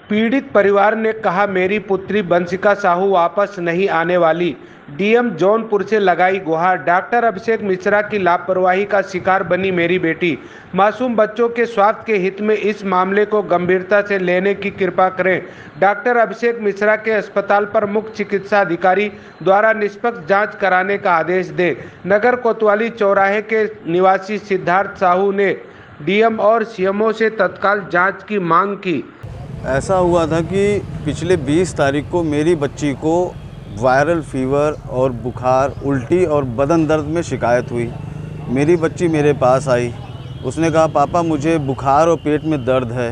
पीड़ित परिवार ने कहा, मेरी पुत्री वंशिका साहू वापस नहीं आने वाली। डीएम जौनपुर से लगाई गुहार। डॉक्टर अभिषेक मिश्रा की लापरवाही का शिकार बनी मेरी बेटी। मासूम बच्चों के स्वास्थ्य के हित में इस मामले को गंभीरता से लेने की कृपा करें। डॉक्टर अभिषेक मिश्रा के अस्पताल पर मुख्य चिकित्सा अधिकारी द्वारा निष्पक्ष जांच कराने का आदेश दें। नगर कोतवाली चौराहे के निवासी सिद्धार्थ साहू ने डीएम और सीएमओ से तत्काल जांच की मांग की। ऐसा हुआ था कि पिछले 20 तारीख को मेरी बच्ची को वायरल फीवर और बुखार, उल्टी और बदन दर्द में शिकायत हुई। मेरी बच्ची मेरे पास आई, उसने कहा पापा मुझे बुखार और पेट में दर्द है।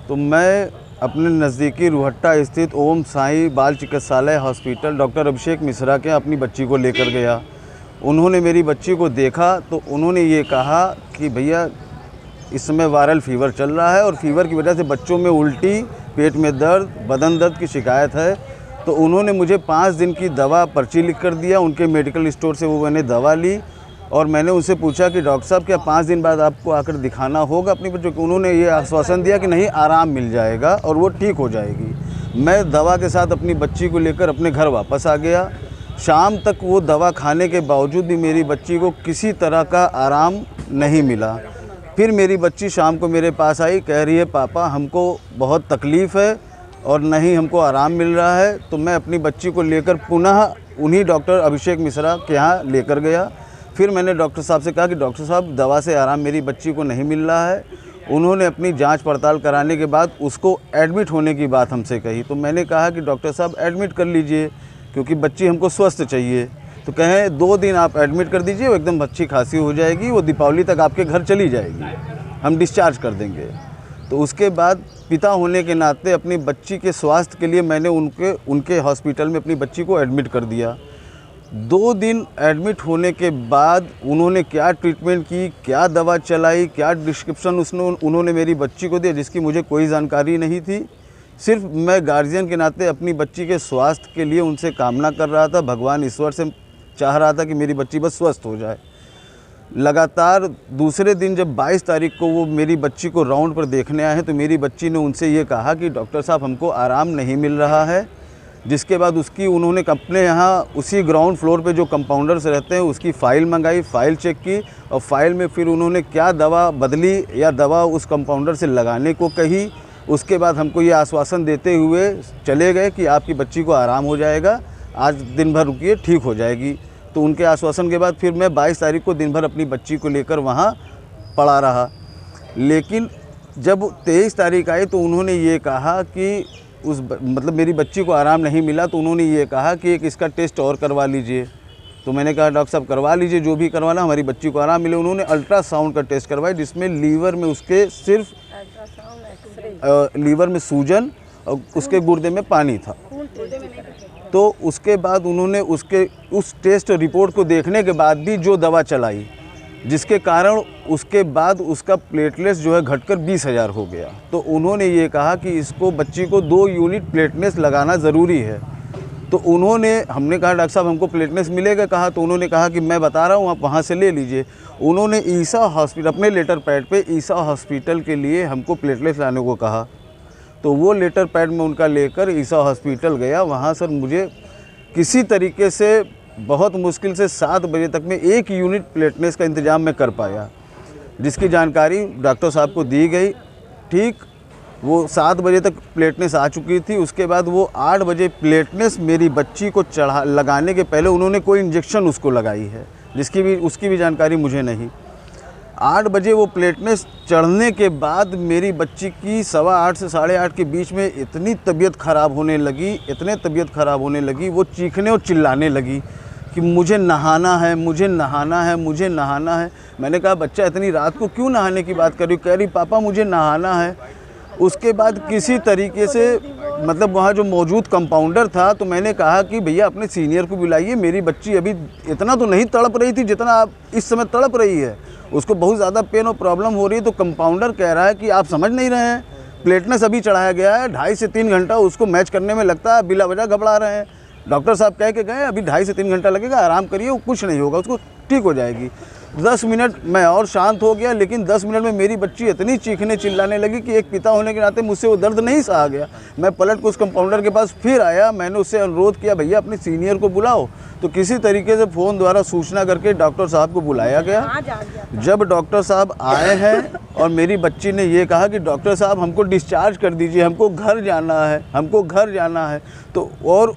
तो मैं अपने नज़दीकी रुहट्टा स्थित ओम साईं बाल चिकित्सालय हॉस्पिटल डॉक्टर अभिषेक मिश्रा के अपनी बच्ची को लेकर गया। उन्होंने मेरी बच्ची को देखा तो उन्होंने ये कहा कि भैया इस समय वायरल फीवर चल रहा है और फीवर की वजह से बच्चों में उल्टी, पेट में दर्द, बदन दर्द की शिकायत है। तो उन्होंने मुझे 5 दिन की दवा पर्ची लिख कर दिया। उनके मेडिकल स्टोर से वो मैंने दवा ली और मैंने उनसे पूछा कि डॉक्टर साहब क्या 5 दिन बाद आपको आकर दिखाना होगा अपनी बच्चों को? उन्होंने ये आश्वासन दिया कि नहीं, आराम मिल जाएगा और वो ठीक हो जाएगी। मैं दवा के साथ अपनी बच्ची को लेकर अपने घर वापस आ गया। शाम तक वो दवा खाने के बावजूद भी मेरी बच्ची को किसी तरह का आराम नहीं मिला। फिर मेरी बच्ची शाम को मेरे पास आई, कह रही है पापा हमको बहुत तकलीफ़ है और नहीं हमको आराम मिल रहा है। तो मैं अपनी बच्ची को लेकर पुनः उन्हीं डॉक्टर अभिषेक मिश्रा के यहाँ लेकर गया। फिर मैंने डॉक्टर साहब से कहा कि डॉक्टर साहब दवा से आराम मेरी बच्ची को नहीं मिल रहा है। उन्होंने अपनी जांच पड़ताल कराने के बाद उसको एडमिट होने की बात हमसे कही। तो मैंने कहा कि डॉक्टर साहब एडमिट कर लीजिए क्योंकि बच्ची हमको स्वस्थ चाहिए। तो कहें 2 दिन आप एडमिट कर दीजिए, वो एकदम अच्छी खांसी हो जाएगी, वो दीपावली तक आपके घर चली जाएगी, हम डिस्चार्ज कर देंगे। तो उसके बाद पिता होने के नाते अपनी बच्ची के स्वास्थ्य के लिए मैंने उनके हॉस्पिटल में अपनी बच्ची को एडमिट कर दिया। 2 दिन एडमिट होने के बाद उन्होंने क्या ट्रीटमेंट की, क्या दवा चलाई, क्या डिस्क्रिप्शन उन्होंने मेरी बच्ची को दिया जिसकी मुझे कोई जानकारी नहीं थी। सिर्फ मैं गार्जियन के नाते अपनी बच्ची के स्वास्थ्य के लिए उनसे कामना कर रहा था, भगवान ईश्वर से चाह रहा था कि मेरी बच्ची बस स्वस्थ हो जाए। लगातार दूसरे दिन जब 22 तारीख को वो मेरी बच्ची को राउंड पर देखने आए हैं तो मेरी बच्ची ने उनसे ये कहा कि डॉक्टर साहब हमको आराम नहीं मिल रहा है। जिसके बाद उसकी उन्होंने अपने यहाँ उसी ग्राउंड फ्लोर पे जो कंपाउंडर्स रहते हैं उसकी फ़ाइल मंगाई, फ़ाइल चेक की और फाइल में फिर उन्होंने क्या दवा बदली या दवा उस कंपाउंडर से लगाने को कही। उसके बाद हमको ये आश्वासन देते हुए चले गए कि आपकी बच्ची को आराम हो जाएगा, आज दिन भर रुकिए, ठीक हो जाएगी। तो उनके आश्वासन के बाद फिर मैं 22 तारीख को दिन भर अपनी बच्ची को लेकर वहाँ पड़ा रहा। लेकिन जब 23 तारीख आई तो उन्होंने ये कहा कि मतलब मेरी बच्ची को आराम नहीं मिला तो उन्होंने ये कहा कि एक इसका टेस्ट और करवा लीजिए। तो मैंने कहा डॉक्टर साहब करवा लीजिए, जो भी करवाना, हमारी बच्ची को आराम मिले। उन्होंने अल्ट्रासाउंड का टेस्ट करवाया जिसमें लीवर में उसके सिर्फ लीवर में सूजन और उसके गुर्दे में पानी था। तो उसके बाद उन्होंने उस टेस्ट रिपोर्ट को देखने के बाद भी जो दवा चलाई जिसके कारण उसके बाद उसका प्लेटलेट्स जो है घटकर 20,000 हो गया। तो उन्होंने ये कहा कि इसको बच्ची को 2 यूनिट प्लेटलेट्स लगाना ज़रूरी है। तो हमने कहा डॉक्टर साहब हमको प्लेटलेट्स मिलेगा कहा? तो उन्होंने कहा कि मैं बता रहा हूँ आप वहाँ से ले लीजिए। उन्होंने ईसा हॉस्पिटल अपने लेटर पैड पे ईसा हॉस्पिटल के लिए हमको प्लेटलेट्स लाने को कहा। तो वो लेटर पैड में उनका लेकर ईसा हॉस्पिटल गया। वहाँ सर मुझे किसी तरीके से बहुत मुश्किल से 7 बजे तक में 1 यूनिट प्लेटलेट्स का इंतज़ाम मैं कर पाया, जिसकी जानकारी डॉक्टर साहब को दी गई। ठीक वो 7 बजे तक प्लेटलेट्स आ चुकी थी। उसके बाद वो 8 बजे प्लेटलेट्स मेरी बच्ची को लगाने के पहले उन्होंने कोई इंजेक्शन उसको लगाई है उसकी भी जानकारी मुझे नहीं। 8 बजे वो प्लेटलेट्स चढ़ने के बाद मेरी बच्ची की 8:15 से 8:30 के बीच में इतनी तबीयत ख़राब होने लगी, वो चीखने और चिल्लाने लगी कि मुझे नहाना है, मुझे नहाना है, मुझे नहाना है। मैंने कहा बच्चा इतनी रात को क्यों नहाने की बात कर रही हो? कह रही पापा मुझे नहाना है। उसके बाद किसी तरीके से मतलब वहाँ जो मौजूद कंपाउंडर था तो मैंने कहा कि भैया अपने सीनियर को बुलाइए, मेरी बच्ची अभी इतना तो नहीं तड़प रही थी जितना आप इस समय तड़प रही है, उसको बहुत ज़्यादा पेन और प्रॉब्लम हो रही है। तो कंपाउंडर कह रहा है कि आप समझ नहीं रहे हैं, प्लेटलेट्स अभी चढ़ाया गया है, 2.5 से 3 घंटा उसको मैच करने में लगता है, बिला वजह घबरा रहे हैं। डॉक्टर साहब कह के गए अभी 2.5 से 3 घंटा लगेगा, आराम करिए, वो कुछ नहीं होगा, उसको ठीक हो जाएगी। 10 मिनट मैं और शांत हो गया, लेकिन 10 मिनट में मेरी बच्ची इतनी चीखने चिल्लाने लगी कि एक पिता होने के नाते मुझसे वो दर्द नहीं सहा गया। मैं पलट को उस कंपाउंडर के पास फिर आया, मैंने उससे अनुरोध किया, भैया अपने सीनियर को बुलाओ। तो किसी तरीके से फ़ोन द्वारा सूचना करके डॉक्टर साहब को बुलाया गया। जब डॉक्टर साहब आए हैं और मेरी बच्ची ने ये कहा कि डॉक्टर साहब हमको डिस्चार्ज कर दीजिए, हमको घर जाना है, हमको घर जाना है। तो और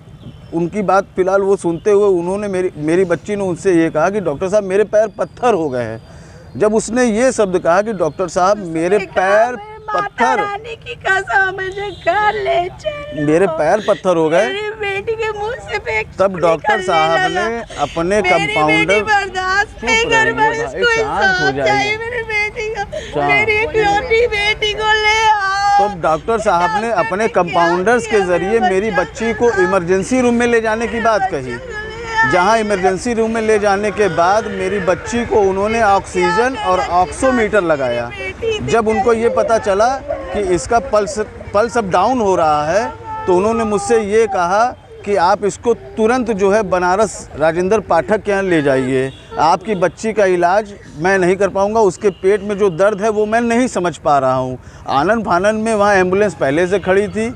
उनकी बात फ़िलहाल वो सुनते हुए उन्होंने मेरी बच्ची ने उनसे ये कहा कि डॉक्टर साहब मेरे पैर पत्थर हो गए हैं। जब उसने ये शब्द कहा कि डॉक्टर साहब मेरे पैर पत्थर, की कसम मुझे घर ले चलो, मेरे पैर पत्थर हो गए, मेरी बेटी के मुंह से फेंक तब डॉक्टर साहब ने अपने कंपाउंडर, बर्दाश्त नहीं कर पा रही, इसको इंसाफ चाहिए, मेरी बेटी को, मेरी इकलौती बेटी को ले आओ। तो डॉक्टर साहब ने अपने कंपाउंडर्स के ज़रिए मेरी बच्ची को इमरजेंसी रूम में ले जाने की बात कही, जहां इमरजेंसी रूम में ले जाने के बाद मेरी बच्ची को उन्होंने ऑक्सीजन और ऑक्सीमीटर लगाया। जब उनको ये पता चला कि इसका पल्स अब डाउन हो रहा है, तो उन्होंने मुझसे ये कहा कि आप इसको तुरंत जो है बनारस राजेंद्र पाठक के यहाँ ले जाइए, आपकी बच्ची का इलाज मैं नहीं कर पाऊँगा, उसके पेट में जो दर्द है वो मैं नहीं समझ पा रहा हूँ। आनन फानन में वहाँ एम्बुलेंस पहले से खड़ी थी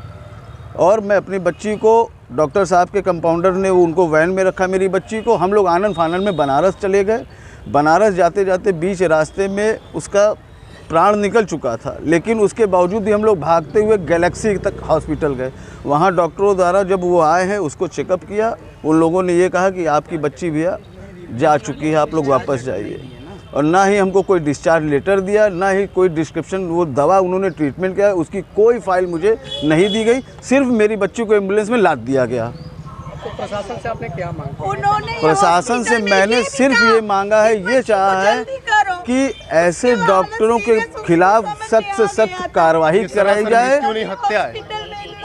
और मैं अपनी बच्ची को, डॉक्टर साहब के कंपाउंडर ने उनको वैन में रखा मेरी बच्ची को। हम लोग आनन फानन में बनारस चले गए। बनारस जाते जाते बीच रास्ते में उसका प्राण निकल चुका था, लेकिन उसके बावजूद भी हम लोग भागते हुए गैलेक्सी तक हॉस्पिटल गए। वहाँ डॉक्टरों द्वारा जब वो आए हैं उसको चेकअप किया, उन लोगों ने ये कहा कि आपकी बच्ची भैया जा चुकी है, आप लोग वापस जाइए। और ना ही हमको कोई डिस्चार्ज लेटर दिया, ना ही कोई डिस्क्रिप्शन, वो दवा उन्होंने ट्रीटमेंट किया उसकी कोई फाइल मुझे नहीं दी गई, सिर्फ मेरी बच्ची को एम्बुलेंस में लाद दिया गया। तो प्रशासन से आपने क्या मांगा? प्रशासन से मैंने सिर्फ ये मांगा है, ये चाहा है कि ऐसे डॉक्टरों के खिलाफ सख्त से सख्त कार्रवाई कराई जाए,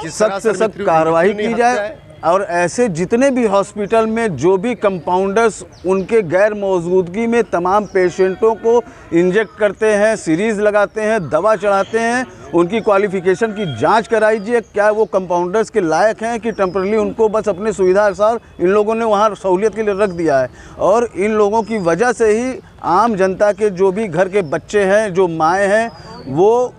सख्त से सख्त कार्रवाई की जाए, और ऐसे जितने भी हॉस्पिटल में जो भी कंपाउंडर्स उनके गैर मौजूदगी में तमाम पेशेंटों को इंजेक्ट करते हैं, सीरीज लगाते हैं, दवा चढ़ाते हैं, उनकी क्वालिफ़िकेशन की जांच कराइए, क्या वो कंपाउंडर्स के लायक हैं कि टेम्पररी उनको बस अपने सुविधा अनुसार इन लोगों ने वहाँ सहूलियत के लिए रख दिया है। और इन लोगों की वजह से ही आम जनता के जो भी घर के बच्चे हैं, जो माएँ हैं, वो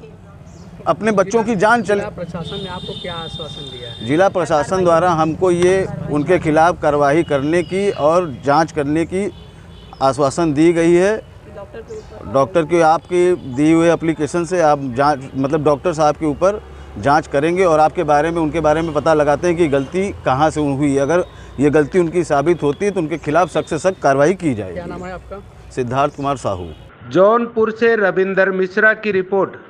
अपने बच्चों की जान चले। प्रशासन ने आपको क्या आश्वासन दिया है? जिला प्रशासन द्वारा हमको ये उनके खिलाफ कार्रवाई करने की और जांच करने की आश्वासन दी गई है। डॉक्टर की आपकी दी हुए एप्लीकेशन से आप जांच, मतलब डॉक्टर साहब के ऊपर जांच करेंगे और आपके बारे में, उनके बारे में पता लगाते हैं कि गलती कहां से हुई। अगर ये गलती उनकी साबित होती है तो उनके खिलाफ सख्त से सख्त कार्रवाई की जाएगी। क्या नाम है आपका? सिद्धार्थ कुमार साहू। जौनपुर से रविंदर मिश्रा की रिपोर्ट।